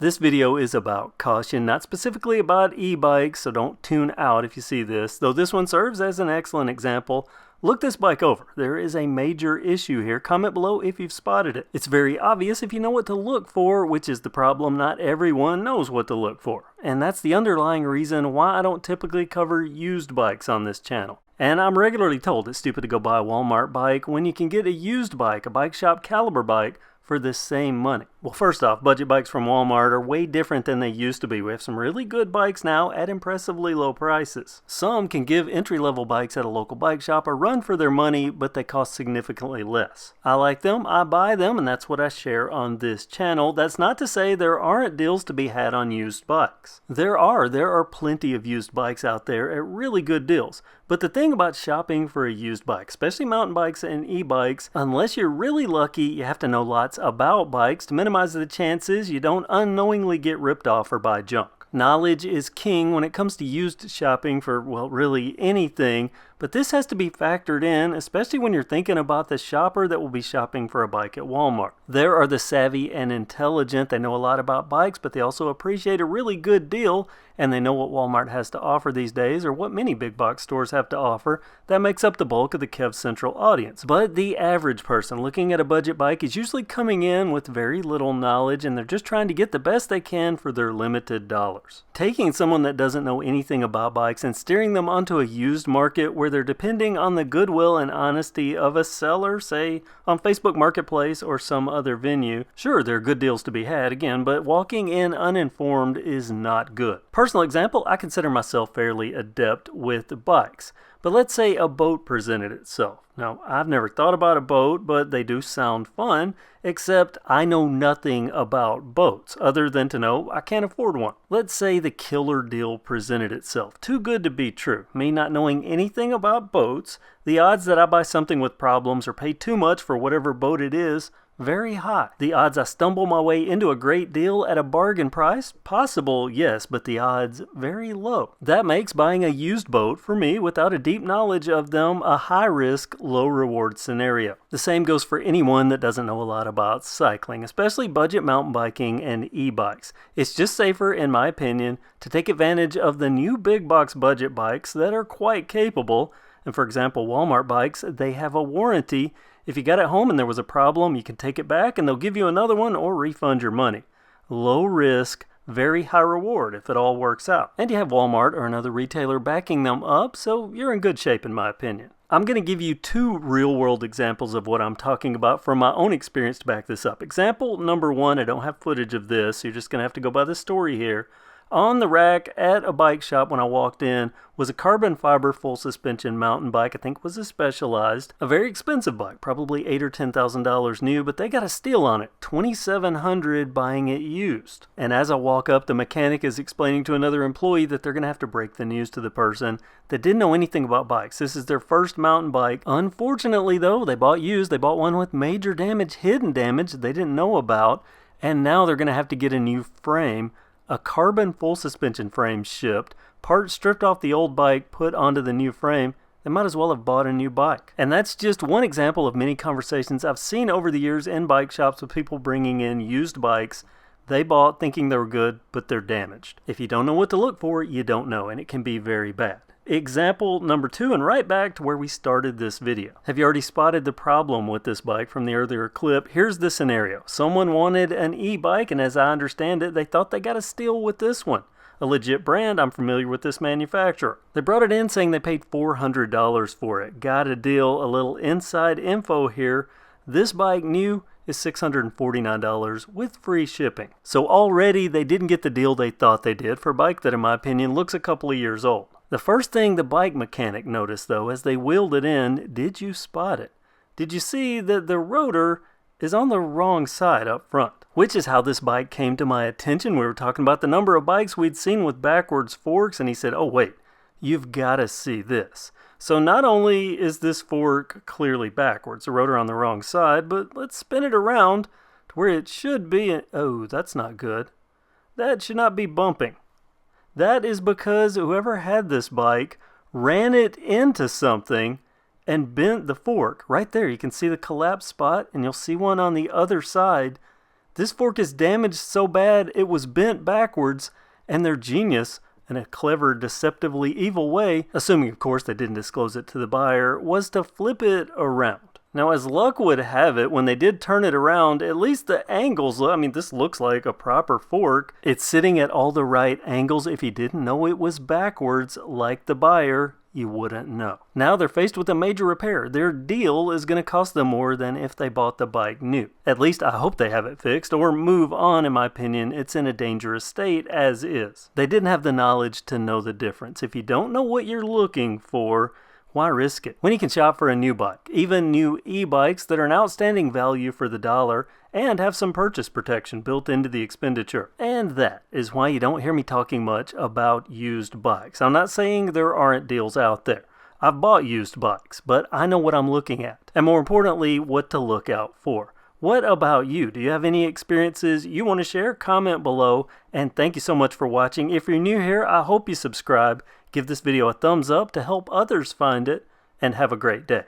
This video is about caution, not specifically about e-bikes, so don't tune out if you see this, though this one serves as an excellent example. Look this bike over. There is a major issue here. Comment below if you've spotted it. It's very obvious if you know what to look for, which is the problem. Not everyone knows what to look for. And that's the underlying reason why I don't typically cover used bikes on this channel. And I'm regularly told it's stupid to go buy a Walmart bike when you can get a used bike, a bike shop caliber bike, for the same money. Well, first off, budget bikes from Walmart are way different than they used to be. We have some really good bikes now at impressively low prices. Some can give entry-level bikes at a local bike shop a run for their money, but they cost significantly less. I like them, I buy them, and that's what I share on this channel. That's not to say there aren't deals to be had on used bikes. There are plenty of used bikes out there at really good deals. But the thing about shopping for a used bike, especially mountain bikes and e-bikes, unless you're really lucky, you have to know lots about bikes to minimize the chances you don't unknowingly get ripped off or buy junk. Knowledge is king when it comes to used shopping for, well, really anything, but this has to be factored in, especially when you're thinking about the shopper that will be shopping for a bike at Walmart. There are the savvy and intelligent. They know a lot about bikes, but they also appreciate a really good deal, and they know what Walmart has to offer these days, or what many big box stores have to offer. That makes up the bulk of the KevCentral audience. But the average person looking at a budget bike is usually coming in with very little knowledge, and they're just trying to get the best they can for their limited dollars. Taking someone that doesn't know anything about bikes and steering them onto a used market where they're depending on the goodwill and honesty of a seller, say on Facebook Marketplace or some other venue. Sure, there are good deals to be had again, but walking in uninformed is not good. Personal example, I consider myself fairly adept with bikes. But let's say a boat presented itself. Now, I've never thought about a boat, but they do sound fun, except I know nothing about boats, other than to know I can't afford one. Let's say the killer deal presented itself. Too good to be true. Me not knowing anything about boats, the odds that I buy something with problems or pay too much for whatever boat it is, very high. The odds I stumble my way into a great deal at a bargain price? Possible, yes, but the odds very low. That makes buying a used boat, for me, without a deep knowledge of them, a high-risk, low-reward scenario. The same goes for anyone that doesn't know a lot about cycling, especially budget mountain biking and e-bikes. It's just safer, in my opinion, to take advantage of the new big box budget bikes that are quite capable. And for example, Walmart bikes, they have a warranty. If you got it home and there was a problem, you can take it back and they'll give you another one or refund your money. Low risk, very high reward if it all works out. And you have Walmart or another retailer backing them up, so you're in good shape in my opinion. I'm going to give you two real-world examples of what I'm talking about from my own experience to back this up. Example number one, I don't have footage of this, so you're just going to have to go by the story here. On the rack at a bike shop when I walked in was a carbon fiber full suspension mountain bike. I think was a Specialized, a very expensive bike, probably $8,000 or $10,000 new, but they got a steal on it, $2,700 buying it used. And as I walk up, the mechanic is explaining to another employee that they're going to have to break the news to the person that didn't know anything about bikes. This is their first mountain bike. Unfortunately though, they bought used. They bought one with major damage, hidden damage they didn't know about, and now they're going to have to get a new frame. A carbon full suspension frame shipped, parts stripped off the old bike, put onto the new frame. They might as well have bought a new bike. And that's just one example of many conversations I've seen over the years in bike shops with people bringing in used bikes they bought thinking they were good, but they're damaged. If you don't know what to look for, you don't know, and it can be very bad. Example number two, and right back to where we started this video. Have you already spotted the problem with this bike from the earlier clip? Here's the scenario. Someone wanted an e-bike, and as I understand it, they thought they got a steal with this one. A legit brand, I'm familiar with this manufacturer. They brought it in saying they paid $400 for it. Got a deal, a little inside info here. This bike new is $649 with free shipping. So already they didn't get the deal they thought they did for a bike that in my opinion looks a couple of years old. The first thing the bike mechanic noticed though as they wheeled it in, did you spot it? Did you see that the rotor is on the wrong side up front? Which is how this bike came to my attention. We were talking about the number of bikes we'd seen with backwards forks, and he said, oh wait, you've got to see this. So not only is this fork clearly backwards, the rotor on the wrong side, but let's spin it around to where it should be. Oh, that's not good. That should not be bumping. That is because whoever had this bike ran it into something and bent the fork. Right there, you can see the collapsed spot, and you'll see one on the other side. This fork is damaged so bad it was bent backwards, and their genius, in a clever, deceptively evil way, assuming of course they didn't disclose it to the buyer, was to flip it around. Now, as luck would have it, when they did turn it around, at least the angles, I mean, this looks like a proper fork. It's sitting at all the right angles. If you didn't know it was backwards, like the buyer, you wouldn't know. Now they're faced with a major repair. Their deal is going to cost them more than if they bought the bike new. At least I hope they have it fixed, or move on. In my opinion, it's in a dangerous state as is. They didn't have the knowledge to know the difference. If you don't know what you're looking for, why risk it when you can shop for a new bike? Even new e-bikes that are an outstanding value for the dollar and have some purchase protection built into the expenditure. And that is why you don't hear me talking much about used bikes. I'm not saying there aren't deals out there. I've bought used bikes, but I know what I'm looking at, and more importantly, what to look out for. What about you? Do you have any experiences you want to share? Comment below, and thank you so much for watching. If you're new here, I hope you subscribe. Give this video a thumbs up to help others find it, and have a great day.